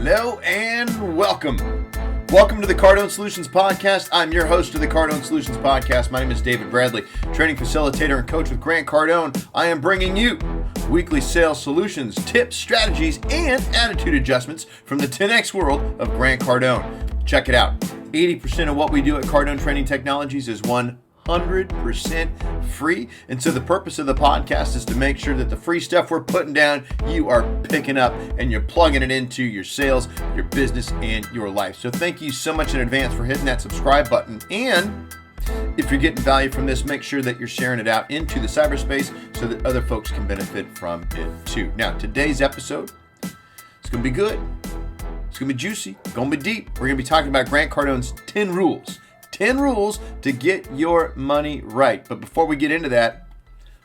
Hello and welcome. Welcome to the Cardone Solutions Podcast. I'm your host of the Cardone Solutions Podcast. My name is David Bradley, training facilitator and coach with Grant Cardone. I am bringing you weekly sales solutions, tips, strategies, and attitude adjustments from the 10X world of Grant Cardone. Check it out. 80% of what we do at Cardone Training Technologies is 100% free. And so the purpose of the podcast is to make sure that the free stuff we're putting down, you are picking up and you're plugging it into your sales, your business, and your life. So thank you so much in advance for hitting that subscribe button. And if you're getting value from this, make sure that you're sharing it out into the cyberspace so that other folks can benefit from it too. Now, today's episode is going to be good. It's going to be juicy. It's going to be deep. We're going to be talking about Grant Cardone's 10 rules. 10 rules to get your money right. But before we get into that,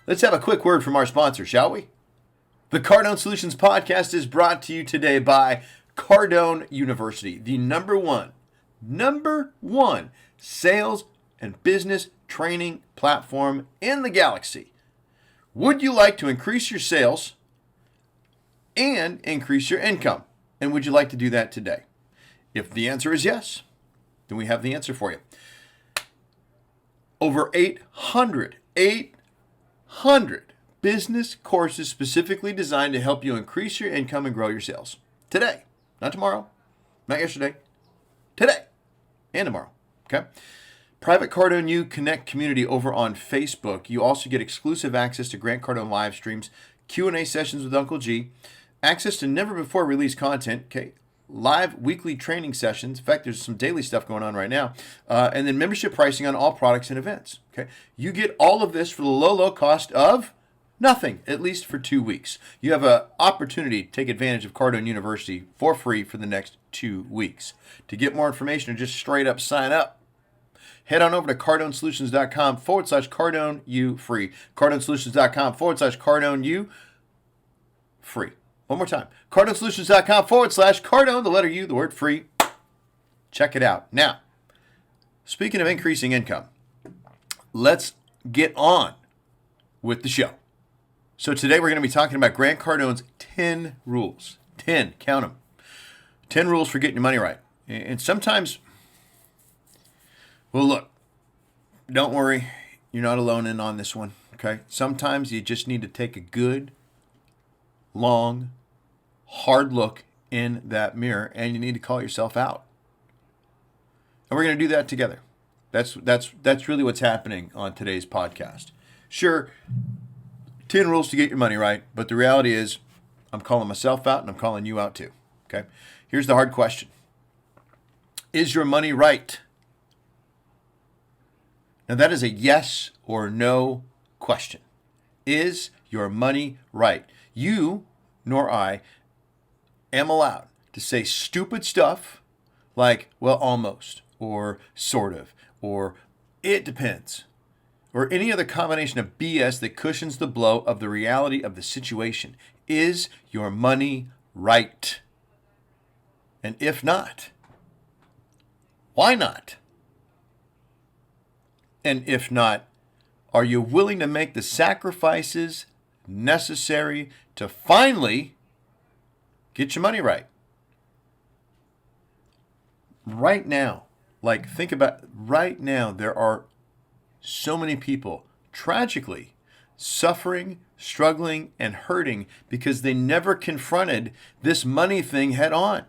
let's have a quick word from our sponsor, shall we? The Cardone Solutions Podcast is brought to you today by Cardone University, the number one sales and business training platform in the galaxy. Would you like to increase your sales and increase your income? And would you like to do that today? If the answer is yes, then we have the answer for you. Over 800 business courses specifically designed to help you increase your income and grow your sales. Today, not tomorrow, not yesterday, today and tomorrow, okay? Private Cardone U Connect community over on Facebook. You also get exclusive access to Grant Cardone live streams, Q&A sessions with Uncle G, access to never before released content, okay? Live weekly training sessions. In fact, there's some daily stuff going on right now. And then membership pricing on all products and events. Okay, you get all of this for the low cost of nothing, at least for 2 weeks. You have an opportunity to take advantage of Cardone University for free for the next 2 weeks. To get more information or just straight up sign up, head on over to cardonesolutions.com/CardoneU free. cardonesolutions.com/CardoneU free. One more time, cardonesolutions.com/Cardone, the letter U, the word free. Check it out. Now, speaking of increasing income, let's get on with the show. So today we're going to be talking about Grant Cardone's 10 rules. 10, count them. 10 rules for getting your money right. And sometimes, well, look, don't worry, you're not alone in on this one, okay? Sometimes you just need to take a good, long, hard look in that mirror, and you need to call yourself out. And we're going to do that together. That's really what's happening on today's podcast. Sure, 10 rules to get your money right, but the reality is I'm calling myself out and I'm calling you out too. Okay? Here's the hard question. Is your money right? Now that is a yes or no question. Is your money right? You nor I am allowed to say stupid stuff like, well, almost, or sort of, or it depends, or any other combination of BS that cushions the blow of the reality of the situation. Is your money right? And if not, why not? And if not, are you willing to make the sacrifices necessary to finally get your money right? Right now, think about right now, there are so many people tragically suffering, struggling, and hurting because they never confronted this money thing head on.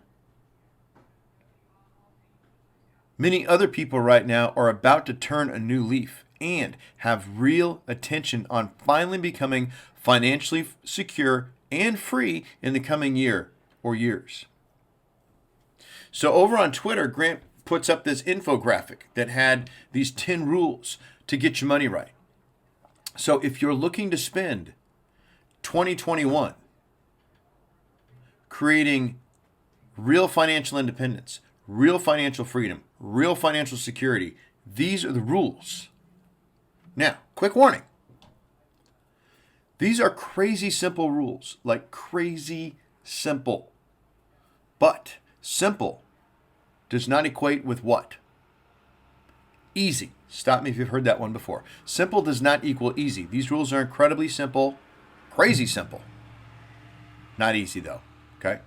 Many other people right now are about to turn a new leaf and have real attention on finally becoming financially secure and free in the coming year or years. So over on Twitter, Grant puts up this infographic that had these 10 rules to get your money right. So if you're looking to spend 2021 creating real financial independence, real financial freedom, real financial security, these are the rules. Now, quick warning. These are crazy simple rules, like crazy simple. But simple does not equate with what? Easy. Stop me if you've heard that one before. Simple does not equal easy. These rules are incredibly simple, crazy simple. Not easy though, okay?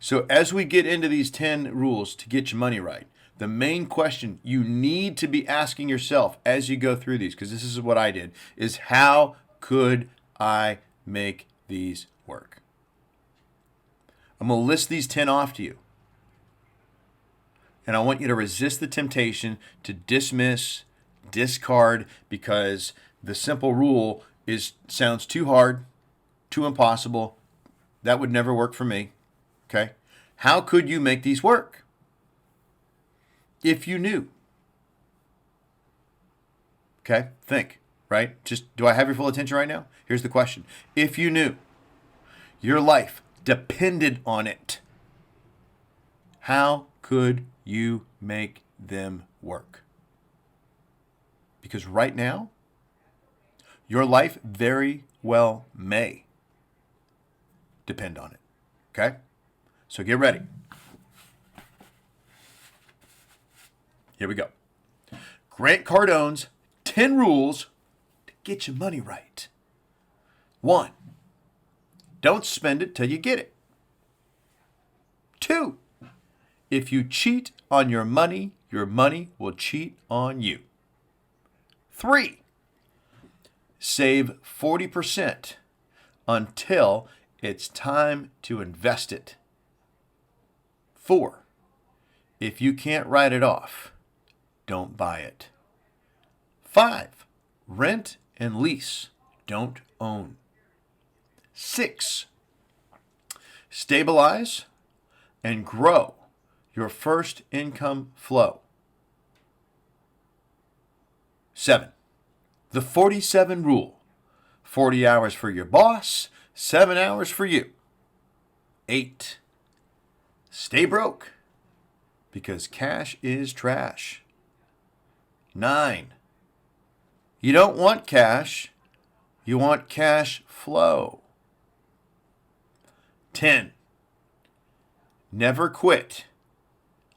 So as we get into these 10 rules to get your money right, the main question you need to be asking yourself as you go through these, because this is what I did, is how could I make these work? I'm going to list these 10 off to you. And I want you to resist the temptation to dismiss, discard, because the simple rule sounds too hard, too impossible. That would never work for me. Okay? How could you make these work? If you knew. Okay? Think, right? Just, do I have your full attention right now? Here's the question. If you knew your life depended on it, how could you make them work? Because right now, your life very well may depend on it. Okay? So get ready. Here we go. Grant Cardone's 10 rules to get your money right. 1, don't spend it till you get it. 2, if you cheat on your money will cheat on you. 3, save 40% until it's time to invest it. 4, if you can't write it off, don't buy it. 5, rent and lease, don't own. 6, stabilize and grow your first income flow. 7, the 47 rule. 40 hours for your boss, 7 hours for you. 8, stay broke because cash is trash. 9, you don't want cash, you want cash flow. 10, never quit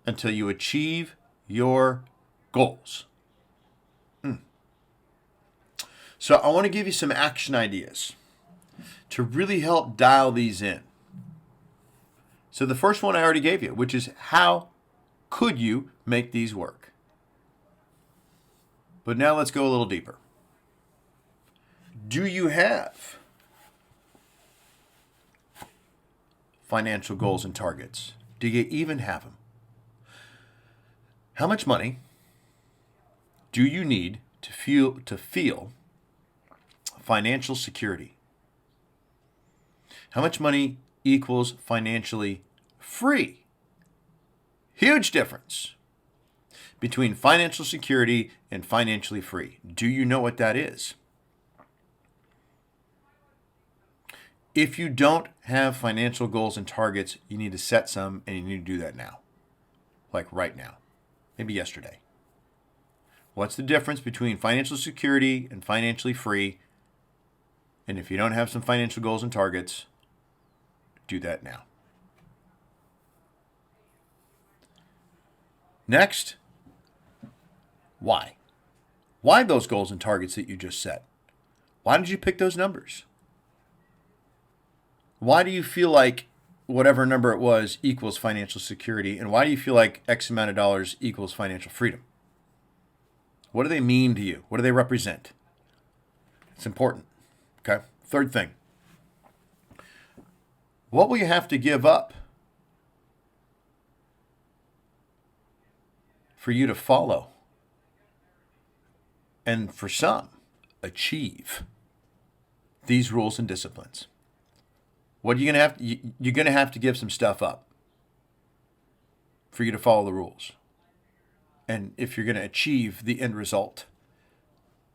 until you achieve your goals. So I want to give you some action ideas to really help dial these in. So the first one I already gave you, which is how could you make these work? But now let's go a little deeper. Do you have financial goals and targets? Do you even have them? How much money do you need to feel financial security? How much money equals financially free? Huge difference between financial security and financially free. Do you know what that is? If you don't have financial goals and targets, you need to set some, and you need to do that now. Like right now. Maybe yesterday. What's the difference between financial security and financially free? And if you don't have some financial goals and targets, do that now. Next, why? Why those goals and targets that you just set? Why did you pick those numbers? Why do you feel like whatever number it was equals financial security? And why do you feel like X amount of dollars equals financial freedom? What do they mean to you? What do they represent? It's important. Okay. Third thing. What will you have to give up for you to follow and for some achieve these rules and disciplines? What are you going to have? You're going to have to give some stuff up for you to follow the rules. And if you're going to achieve the end result,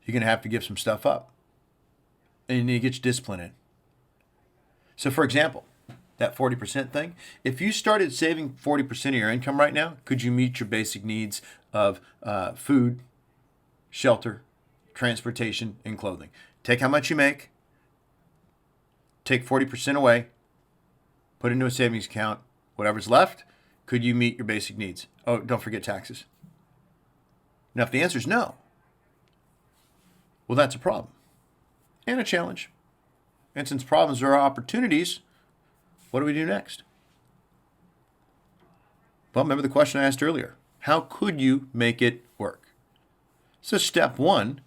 you're going to have to give some stuff up. And you need to get your discipline in. So for example, that 40% thing, if you started saving 40% of your income right now, could you meet your basic needs of food, shelter, transportation, and clothing? Take how much you make, take 40% away, put it into a savings account, whatever's left, could you meet your basic needs? Oh, don't forget taxes. Now, if the answer is no, well, that's a problem and a challenge. And since problems are opportunities, what do we do next? Well, remember the question I asked earlier. How could you make it work? So step one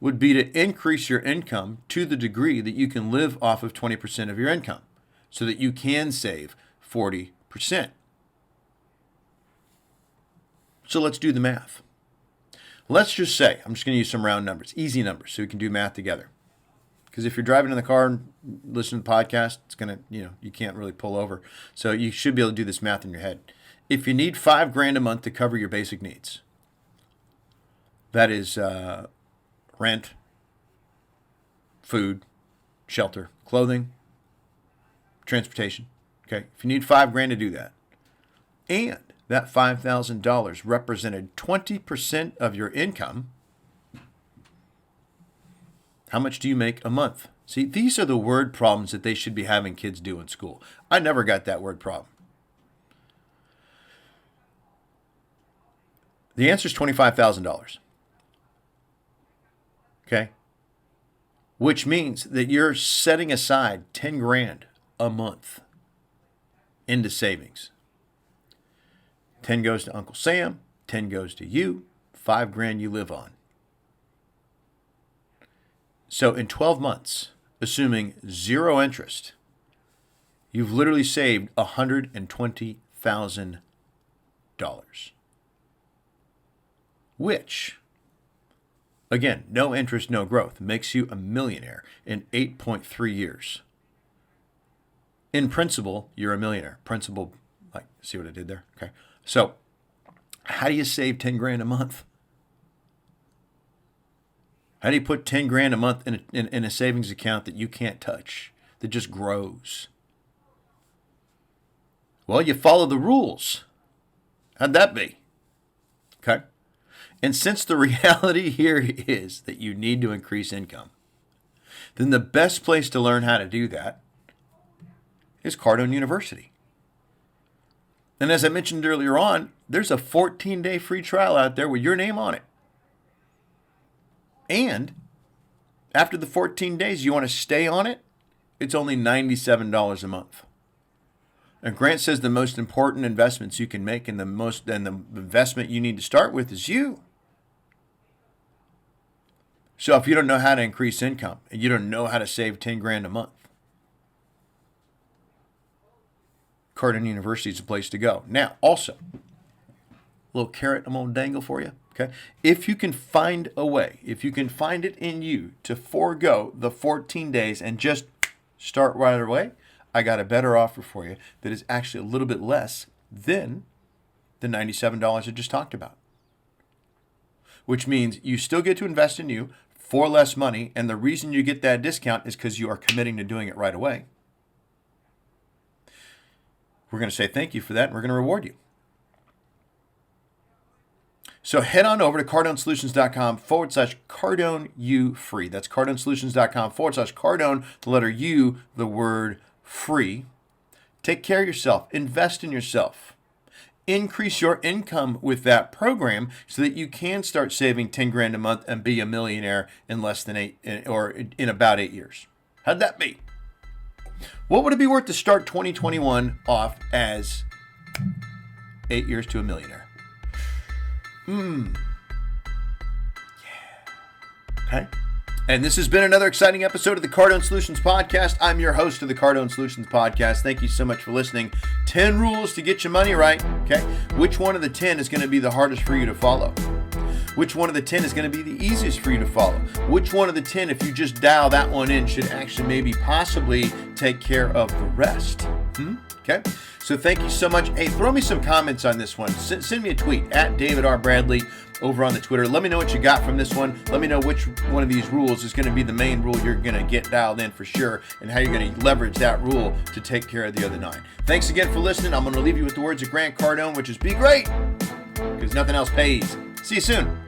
would be to increase your income to the degree that you can live off of 20% of your income so that you can save 40%. So let's do the math. Let's just say, I'm just going to use some round numbers, easy numbers, so we can do math together. Because if you're driving in the car and listening to the podcast, it's going to, you can't really pull over. So you should be able to do this math in your head. If you need $5,000 a month to cover your basic needs, that is rent, food, shelter, clothing, transportation. Okay, if you need $5,000 to do that, and that $5,000 represented 20% of your income, how much do you make a month? See, these are the word problems that they should be having kids do in school. I never got that word problem. The answer is $25,000. Okay? Which means that you're setting aside $10,000 a month into savings. 10 goes to Uncle Sam, 10 goes to you, $5,000 you live on. So in 12 months, assuming zero interest, you've literally saved $120,000. Which, again, no interest, no growth, makes you a millionaire in 8.3 years. In principle, you're a millionaire. Principle, see what I did there? Okay. So, how do you save $10,000 a month? How do you put $10,000 a month in a savings account that you can't touch, that just grows? Well, you follow the rules. How'd that be? Okay. And since the reality here is that you need to increase income, then the best place to learn how to do that is Cardone University. And as I mentioned earlier on, there's a 14-day free trial out there with your name on it. And after the 14 days, you want to stay on it, it's only $97 a month. And Grant says the most important investments you can make and the investment you need to start with is you. So if you don't know how to increase income and you don't know how to save $10,000 a month, Cardone University is the place to go. Now, also, a little carrot I'm going to dangle for you. Okay. If you can find a way, if you can find it in you to forego the 14 days and just start right away, I got a better offer for you that is actually a little bit less than the $97 I just talked about. Which means you still get to invest in you for less money, and the reason you get that discount is because you are committing to doing it right away. We're going to say thank you for that, and we're going to reward you. So head on over to cardonesolutions.com/CardoneU free. That's cardonesolutions.com/Cardone, the letter U, the word free. Take care of yourself. Invest in yourself. Increase your income with that program so that you can start saving $10,000 a month and be a millionaire in less than in about 8 years. How'd that be? What would it be worth to start 2021 off as 8 years to a millionaire? Yeah. Okay. And this has been another exciting episode of the Cardone Solutions Podcast. I'm your host of the Cardone Solutions Podcast. Thank you so much for listening. 10 rules to get your money right. Okay. Which one of the 10 is going to be the hardest for you to follow? Which one of the 10 is going to be the easiest for you to follow? Which one of the 10, if you just dial that one in, should actually maybe possibly take care of the rest? Okay. So thank you so much. Hey, throw me some comments on this one. Send me a tweet at David R. Bradley over on the Twitter. Let me know what you got from this one. Let me know which one of these rules is going to be the main rule you're going to get dialed in for sure, and how you're going to leverage that rule to take care of the other 9. Thanks again for listening. I'm going to leave you with the words of Grant Cardone, which is be great, because nothing else pays. See you soon.